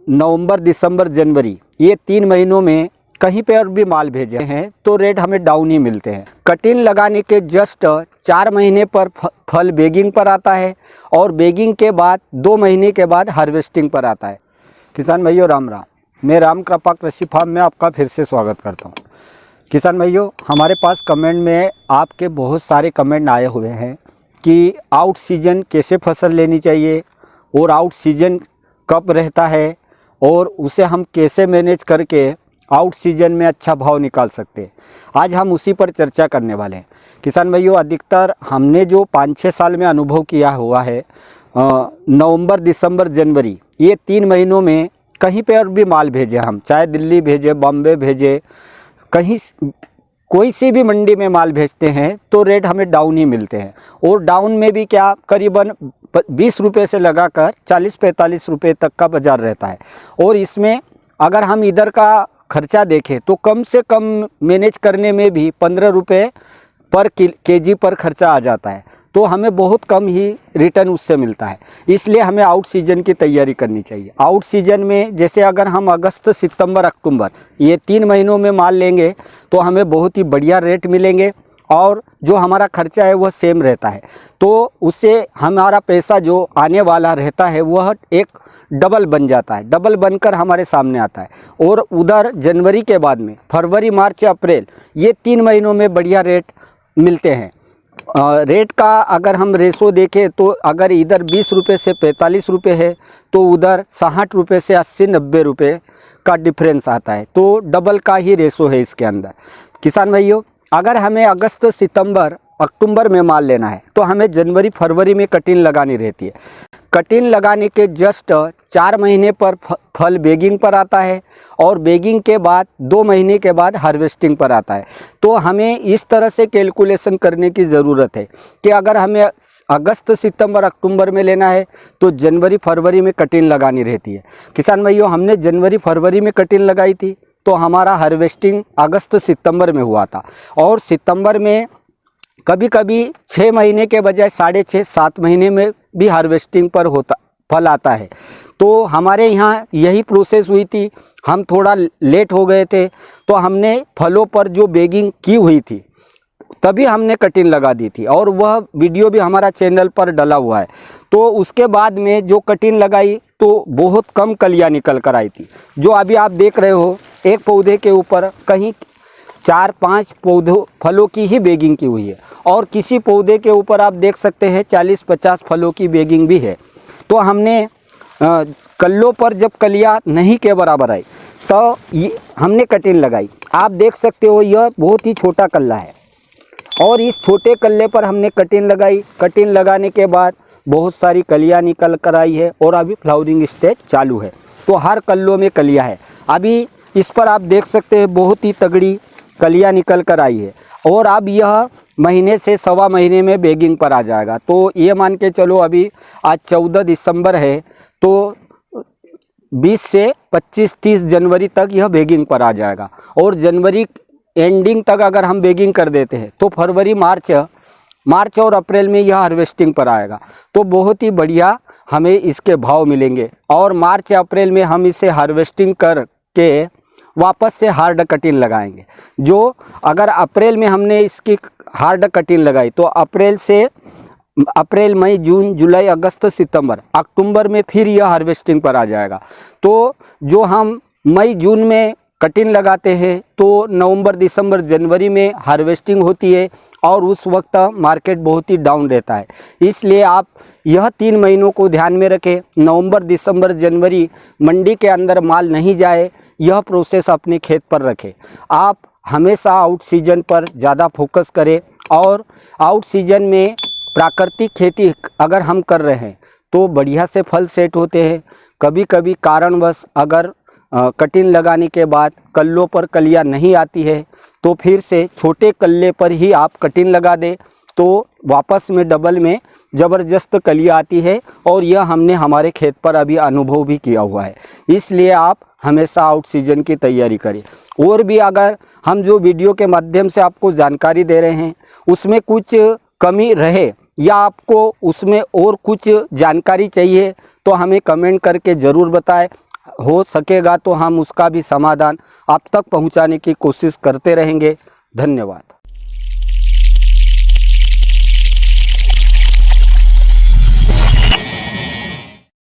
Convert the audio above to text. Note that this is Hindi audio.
नवंबर, दिसंबर, जनवरी ये 3 महीनों में कहीं पे और भी माल भेजे हैं तो रेट हमें डाउन ही मिलते हैं। कटिंग लगाने के जस्ट 4 महीने पर फल बेगिंग पर आता है और बेगिंग के बाद 2 महीने के बाद हार्वेस्टिंग पर आता है। किसान भाइयों राम राम, मैं राम कृपा कृषि फार्म में आपका फिर से स्वागत करता हूँ। किसान भाइयों, हमारे पास कमेंट में आपके बहुत सारे कमेंट आए हुए हैं कि आउट सीजन कैसे फसल लेनी चाहिए और आउट सीजन कब रहता है और उसे हम कैसे मैनेज करके आउट सीजन में अच्छा भाव निकाल सकते हैं। आज हम उसी पर चर्चा करने वाले हैं। किसान भाइयों, अधिकतर हमने जो 5-6 साल में अनुभव किया हुआ है, नवंबर, दिसंबर, जनवरी ये 3 महीनों में कहीं पे और भी माल भेजे हम, चाहे दिल्ली भेजे, बॉम्बे भेजे, कहीं कोई सी भी मंडी में माल भेजते हैं तो रेट हमें डाउन ही मिलते हैं। और डाउन में भी क्या, करीबन 20 रुपये से लगाकर 40-45 रुपये तक का बाज़ार रहता है। और इसमें अगर हम इधर का खर्चा देखें तो कम से कम मैनेज करने में भी 15 रुपये पर केजी पर खर्चा आ जाता है, तो हमें बहुत कम ही रिटर्न उससे मिलता है। इसलिए हमें आउट सीजन की तैयारी करनी चाहिए। आउट सीजन में जैसे अगर हम अगस्त, सितंबर, अक्टूबर ये 3 महीनों में माल लेंगे तो हमें बहुत ही बढ़िया रेट मिलेंगे और जो हमारा खर्चा है वह सेम रहता है, तो उससे हमारा पैसा जो आने वाला रहता है वह एक डबल बन जाता है, डबल बनकर हमारे सामने आता है। और उधर जनवरी के बाद में फरवरी, मार्च, अप्रैल ये 3 महीनों में बढ़िया रेट मिलते हैं। रेट का अगर हम रेशो देखें तो अगर इधर 20 रुपये से 45 रुपये है तो उधर 60 रुपये से 80-90 रुपये का डिफरेंस आता है, तो डबल का ही रेशो है इसके अंदर। किसान भाइयों, अगर हमें अगस्त, सितंबर, अक्टूबर में माल लेना है तो हमें जनवरी, फरवरी में कटिंग लगानी रहती है। कटिंग लगाने के जस्ट 4 महीने पर फल बेगिंग पर आता है और बेगिंग के बाद 2 महीने के बाद हार्वेस्टिंग पर आता है। तो हमें इस तरह से कैलकुलेशन करने की ज़रूरत है कि अगर हमें अगस्त, सितंबर, अक्टूबर में लेना है तो जनवरी, फरवरी में कटिंग लगानी रहती है। किसान भाइयों, हमने जनवरी, फरवरी में कटिंग लगाई थी तो हमारा हार्वेस्टिंग अगस्त, सितंबर में हुआ था। और सितंबर में कभी कभी 6 महीने के बजाय 6.5-7 महीने में भी हार्वेस्टिंग पर फल आता है। तो हमारे यहाँ यही प्रोसेस हुई थी, हम थोड़ा लेट हो गए थे तो हमने फलों पर जो बेगिंग की हुई थी तभी हमने कटिंग लगा दी थी और वह वीडियो भी हमारा चैनल पर डला हुआ है। तो उसके बाद में जो कटिंग लगाई तो बहुत कम कलियाँ निकल कर आई थी। जो अभी आप देख रहे हो, एक पौधे के ऊपर कहीं 4-5 पौधों फलों की ही बेगिंग की हुई है और किसी पौधे के ऊपर आप देख सकते हैं 40-50 फलों की बेगिंग भी है। तो हमने कल्लों पर जब कलियाँ नहीं के बराबर आई तो ये हमने कटिंग लगाई। आप देख सकते हो यह बहुत ही छोटा कल्ला है और इस छोटे कल्ले पर हमने कटिंग लगाई। कटिंग लगाने के बाद बहुत सारी कलियाँ निकल कर आई है और अभी फ्लावरिंग स्टेज चालू है। तो हर कल्लों में कलियाँ है। अभी इस पर आप देख सकते हैं बहुत ही तगड़ी कलियाँ निकल कर आई है और अब यह महीने से सवा महीने में बेगिंग पर आ जाएगा। तो ये मान के चलो, अभी आज 14 दिसंबर है तो 20 से 25-30 जनवरी तक यह बेगिंग पर आ जाएगा। और जनवरी एंडिंग तक अगर हम बेगिंग कर देते हैं तो फरवरी, मार्च और अप्रैल में यह हार्वेस्टिंग पर आएगा। तो बहुत ही बढ़िया हमें इसके भाव मिलेंगे और मार्च या अप्रैल में हम इसे हार्वेस्टिंग करके वापस से हार्ड कटिंग लगाएंगे। जो अगर अप्रैल में हमने इसकी हार्ड कटिंग लगाई तो अप्रैल, मई, जून, जुलाई, अगस्त, सितंबर, अक्टूबर में फिर यह हार्वेस्टिंग पर आ जाएगा। तो जो हम मई, जून में कटिंग लगाते हैं तो नवंबर, दिसंबर, जनवरी में हार्वेस्टिंग होती है और उस वक्त मार्केट बहुत ही डाउन रहता है। इसलिए आप यह 3 महीनों को ध्यान में रखें। नवंबर, दिसंबर, जनवरी मंडी के अंदर माल नहीं जाए, यह प्रोसेस अपने खेत पर रखें। आप हमेशा आउट सीजन पर ज़्यादा फोकस करें और आउट सीजन में प्राकृतिक खेती अगर हम कर रहे हैं तो बढ़िया से फल सेट होते हैं। कभी कभी कारणवश अगर कटिंग लगाने के बाद कल्लों पर कलियाँ नहीं आती है तो फिर से छोटे कल्ले पर ही आप कटिंग लगा दें तो वापस में डबल में ज़बरदस्त कलियाँ आती है और यह हमने हमारे खेत पर अभी अनुभव भी किया हुआ है। इसलिए आप हमेशा आउट सीजन की तैयारी करें। और भी अगर हम जो वीडियो के माध्यम से आपको जानकारी दे रहे हैं उसमें कुछ कमी रहे या आपको उसमें और कुछ जानकारी चाहिए तो हमें कमेंट करके ज़रूर बताएं। हो सकेगा तो हम उसका भी समाधान आप तक पहुंचाने की कोशिश करते रहेंगे। धन्यवाद।